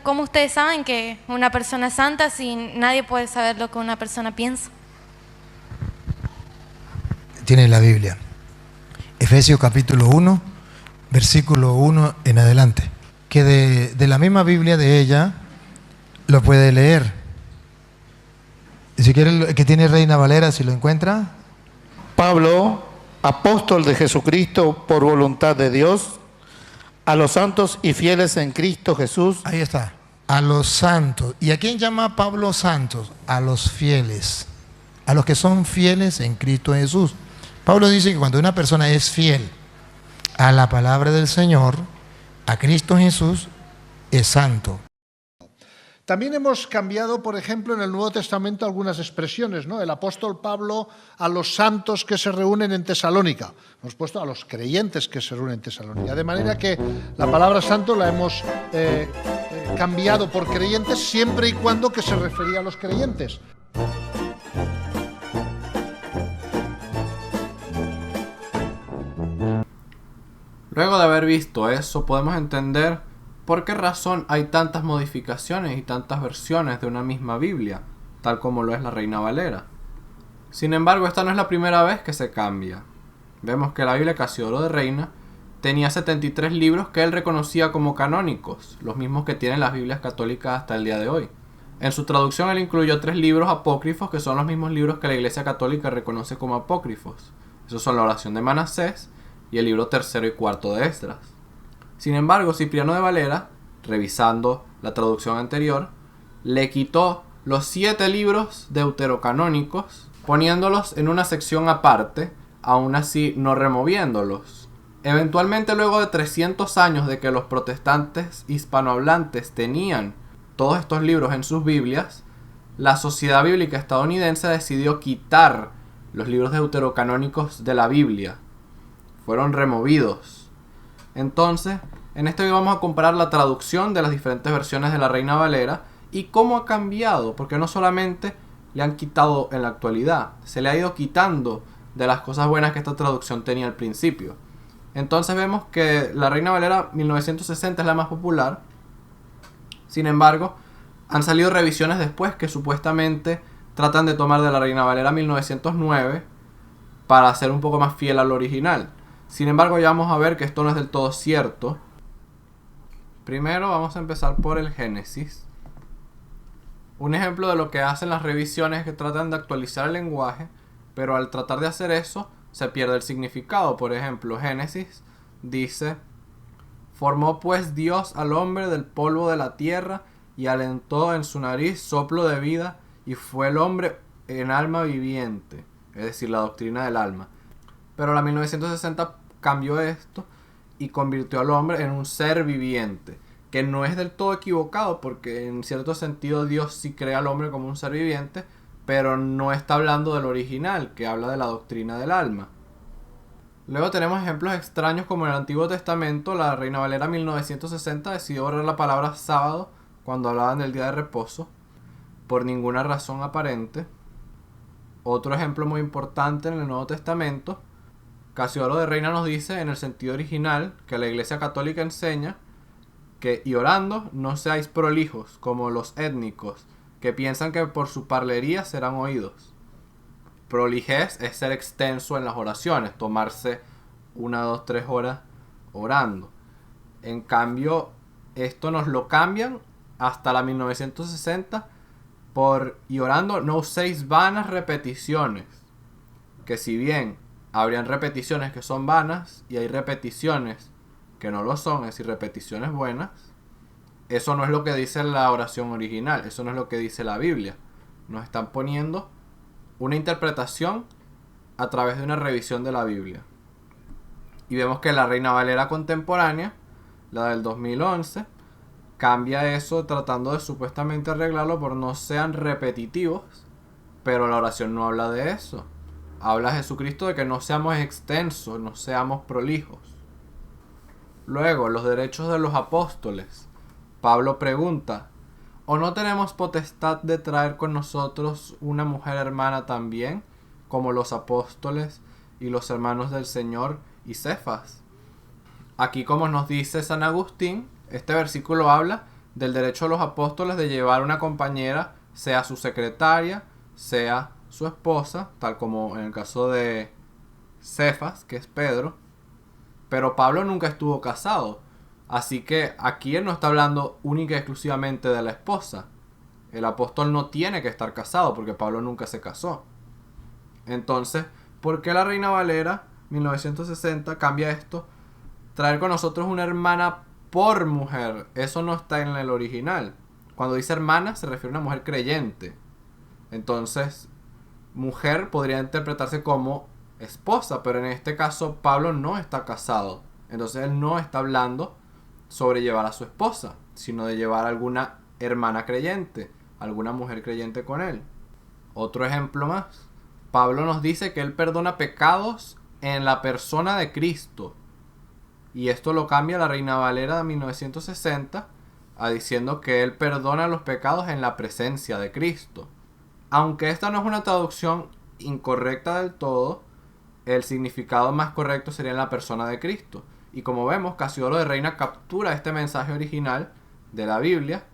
¿cómo ustedes saben que una persona es santa si nadie puede saber lo que una persona piensa? Tiene la Biblia. Efesios capítulo 1, versículo 1 en adelante. Que de la misma Biblia de ella lo puede leer. Y si quiere, el que tiene Reina Valera, si lo encuentra. Pablo, apóstol de Jesucristo por voluntad de Dios, a los santos y fieles en Cristo Jesús. Ahí está. A los santos. ¿Y a quién llama Pablo santos? A los fieles. A los que son fieles en Cristo Jesús. Pablo dice que cuando una persona es fiel a la palabra del Señor, a Cristo Jesús, es santo. También hemos cambiado, por ejemplo, en el Nuevo Testamento algunas expresiones, ¿no? El apóstol Pablo a los santos que se reúnen en Tesalónica. Hemos puesto a los creyentes que se reúnen en Tesalónica. De manera que la palabra santo la hemos cambiado por creyentes siempre y cuando que se refería a los creyentes. Luego de haber visto eso, podemos entender por qué razón hay tantas modificaciones y tantas versiones de una misma Biblia, tal como lo es la Reina Valera. Sin embargo, esta no es la primera vez que se cambia. Vemos que la Biblia Casiodoro de Reina tenía 73 libros que él reconocía como canónicos, los mismos que tienen las Biblias católicas hasta el día de hoy. En su traducción él incluyó 3 libros apócrifos que son los mismos libros que la Iglesia Católica reconoce como apócrifos. Esos son la oración de Manasés y el libro 3 y 4 de Esdras. Sin embargo, Cipriano de Valera, revisando la traducción anterior, le quitó los 7 libros deuterocanónicos, poniéndolos en una sección aparte, aún así no removiéndolos. Eventualmente, luego de 300 años de que los protestantes hispanohablantes tenían todos estos libros en sus Biblias, la Sociedad Bíblica Estadounidense decidió quitar los libros deuterocanónicos de la Biblia. Fueron removidos. Entonces, en este video vamos a comparar la traducción de las diferentes versiones de la Reina Valera y cómo ha cambiado, porque no solamente le han quitado en la actualidad, se le ha ido quitando de las cosas buenas que esta traducción tenía al principio. Entonces vemos que la Reina Valera 1960 es la más popular. Sin embargo, han salido revisiones después que supuestamente tratan de tomar de la Reina Valera 1909 para ser un poco más fiel al original. Sin embargo, ya vamos a ver que esto no es del todo cierto. Primero vamos a empezar por el Génesis. Un ejemplo de lo que hacen las revisiones es que tratan de actualizar el lenguaje, pero al tratar de hacer eso se pierde el significado. Por ejemplo, Génesis dice: formó pues Dios al hombre del polvo de la tierra y alentó en su nariz soplo de vida y fue el hombre en alma viviente, es decir, la doctrina del alma. Pero la 1960 cambió esto y convirtió al hombre en un ser viviente, que no es del todo equivocado porque en cierto sentido Dios sí crea al hombre como un ser viviente, pero no está hablando del original, que habla de la doctrina del alma. Luego tenemos ejemplos extraños como en el Antiguo Testamento. La Reina Valera 1960 decidió borrar la palabra sábado cuando hablaban del día de reposo, por ninguna razón aparente. Otro ejemplo muy importante en el Nuevo Testamento, Casiodoro de Reina nos dice en el sentido original que la Iglesia Católica enseña que y orando no seáis prolijos como los étnicos que piensan que por su parlería serán oídos. Prolijez es ser extenso en las oraciones, tomarse 1, 2, 3 horas orando. En cambio, esto nos lo cambian hasta la 1960 por y orando no uséis vanas repeticiones, que si bien habrían repeticiones que son vanas y hay repeticiones que no lo son, es decir, repeticiones buenas, eso no es lo que dice la oración original, eso no es lo que dice la Biblia. Nos están poniendo una interpretación a través de una revisión de la Biblia. Y vemos que la Reina Valera contemporánea, la del 2011, cambia eso tratando de supuestamente arreglarlo por no sean repetitivos, pero la oración no habla de eso. Habla Jesucristo de que no seamos extensos, no seamos prolijos. Luego, los derechos de los apóstoles. Pablo pregunta: ¿o no tenemos potestad de traer con nosotros una mujer hermana también, como los apóstoles y los hermanos del Señor y Cefas? Aquí, como nos dice San Agustín, este versículo habla del derecho de los apóstoles de llevar una compañera, sea su secretaria, sea su esposa, tal como en el caso de Cefas, que es Pedro. Pero Pablo nunca estuvo casado, así que aquí él no está hablando única y exclusivamente de la esposa. El apóstol no tiene que estar casado porque Pablo nunca se casó. Entonces, ¿por qué la Reina Valera 1960 cambia esto? Traer con nosotros una hermana por mujer, eso no está en el original. Cuando dice hermana se refiere a una mujer creyente. Entonces, mujer podría interpretarse como esposa, pero en este caso Pablo no está casado. Entonces él no está hablando sobre llevar a su esposa, sino de llevar a alguna hermana creyente, alguna mujer creyente con él. Otro ejemplo más. Pablo nos dice que él perdona pecados en la persona de Cristo. Y esto lo cambia la Reina Valera de 1960 a diciendo que él perdona los pecados en la presencia de Cristo. Aunque esta no es una traducción incorrecta del todo, el significado más correcto sería en la persona de Cristo. Y como vemos, Casiodoro de Reina captura este mensaje original de la Biblia,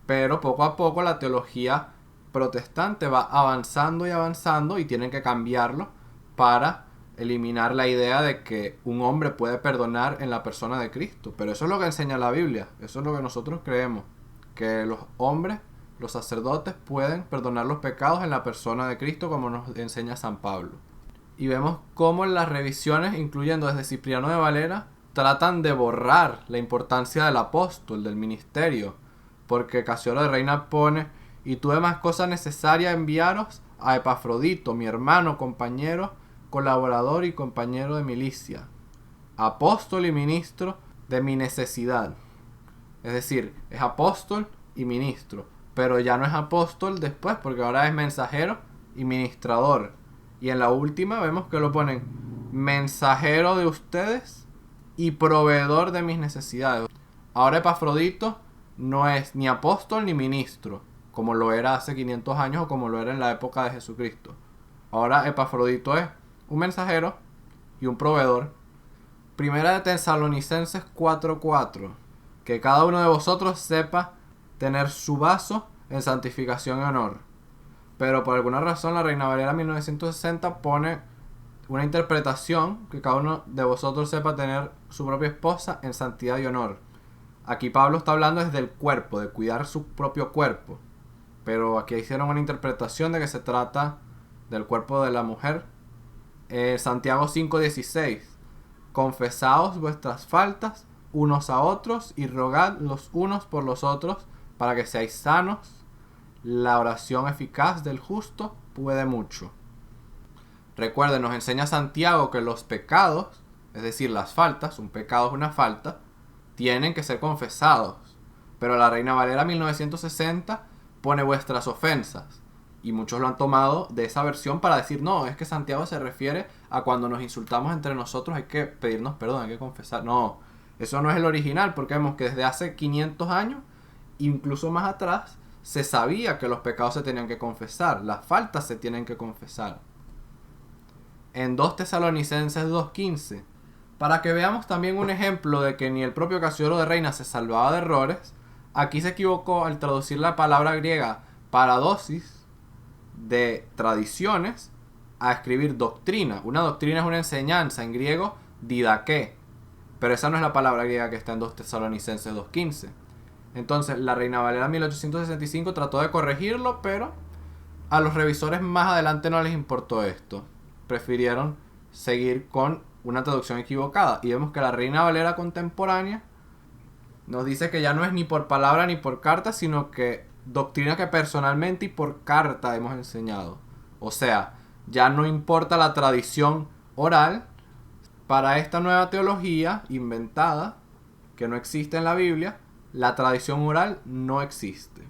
pero poco a poco la teología protestante va avanzando y avanzando y tienen que cambiarlo para eliminar la idea de que un hombre puede perdonar en la persona de Cristo. Pero eso es lo que enseña la Biblia, eso es lo que nosotros creemos, que los hombres, los sacerdotes, pueden perdonar los pecados en la persona de Cristo, como nos enseña San Pablo. Y vemos cómo en las revisiones, incluyendo desde Cipriano de Valera, tratan de borrar la importancia del apóstol, del ministerio, porque Casiodoro de Reina pone: y tuve más cosas necesarias enviaros a Epafrodito, mi hermano, compañero, colaborador y compañero de milicia, apóstol y ministro de mi necesidad. Es decir, es apóstol y ministro, pero ya no es apóstol después, porque ahora es mensajero y ministrador. Y en la última vemos que lo ponen mensajero de ustedes y proveedor de mis necesidades. Ahora Epafrodito no es ni apóstol ni ministro, como lo era hace 500 años o como lo era en la época de Jesucristo. Ahora Epafrodito es un mensajero y un proveedor. Primera de Tesalonicenses 4:4. Que cada uno de vosotros sepa tener su vaso en santificación y honor. Pero por alguna razón la Reina Valera 1960 pone una interpretación: que cada uno de vosotros sepa tener su propia esposa en santidad y honor. Aquí Pablo está hablando desde el cuerpo, de cuidar su propio cuerpo. Pero aquí hicieron una interpretación de que se trata del cuerpo de la mujer. Santiago 5:16. Confesaos vuestras faltas unos a otros y rogad los unos por los otros para que seáis sanos. La oración eficaz del justo puede mucho. Recuerden, nos enseña Santiago que los pecados, es decir, las faltas, un pecado es una falta, tienen que ser confesados. Pero la Reina Valera 1960 pone vuestras ofensas. Y muchos lo han tomado de esa versión para decir: no, es que Santiago se refiere a cuando nos insultamos entre nosotros, hay que pedirnos perdón, hay que confesar. No, eso no es el original, porque vemos que desde hace 500 años, incluso más atrás, se sabía que los pecados se tenían que confesar, las faltas se tienen que confesar. En 2 Tesalonicenses 2:15, para que veamos también un ejemplo de que ni el propio Casiodoro de Reina se salvaba de errores, aquí se equivocó al traducir la palabra griega paradosis de tradiciones a escribir doctrina. Una doctrina es una enseñanza, en griego didaké, pero esa no es la palabra griega que está en 2 Tesalonicenses 2:15. Entonces la Reina Valera 1865 trató de corregirlo, pero a los revisores más adelante no les importó esto. Prefirieron seguir con una traducción equivocada. Y vemos que la Reina Valera contemporánea nos dice que ya no es ni por palabra ni por carta, sino que doctrina que personalmente y por carta hemos enseñado. O sea, ya no importa la tradición oral. Para esta nueva teología inventada, que no existe en la Biblia, la tradición oral no existe.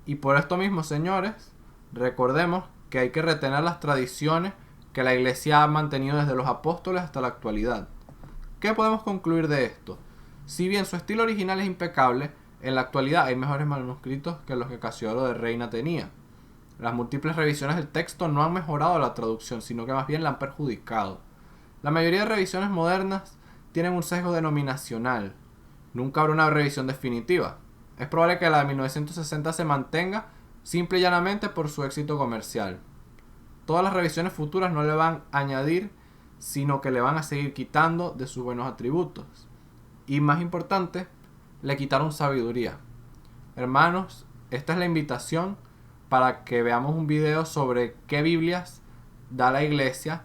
Y por esto mismo, señores, recordemos que hay que retener las tradiciones que la Iglesia ha mantenido desde los apóstoles hasta la actualidad. ¿Qué podemos concluir de esto? Si bien su estilo original es impecable, en la actualidad hay mejores manuscritos que los que Casiodoro de Reina tenía. Las múltiples revisiones del texto no han mejorado la traducción, sino que más bien la han perjudicado. La mayoría de revisiones modernas tienen un sesgo denominacional. Nunca habrá una revisión definitiva. Es probable que la de 1960 se mantenga simple y llanamente por su éxito comercial. Todas las revisiones futuras no le van a añadir, sino que le van a seguir quitando de sus buenos atributos. Y más importante, le quitaron sabiduría. Hermanos, esta es la invitación para que veamos un video sobre qué Biblias da la iglesia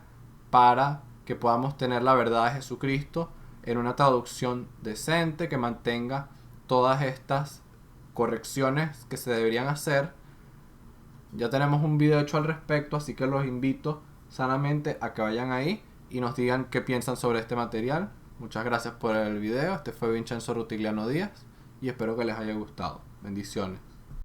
para que podamos tener la verdad de Jesucristo en una traducción decente que mantenga todas estas correcciones que se deberían hacer. Ya tenemos un video hecho al respecto, así que los invito sanamente a que vayan ahí y nos digan qué piensan sobre este material. Muchas gracias por el video. Este fue Vincenzo Rutigliano Díaz y espero que les haya gustado. Bendiciones.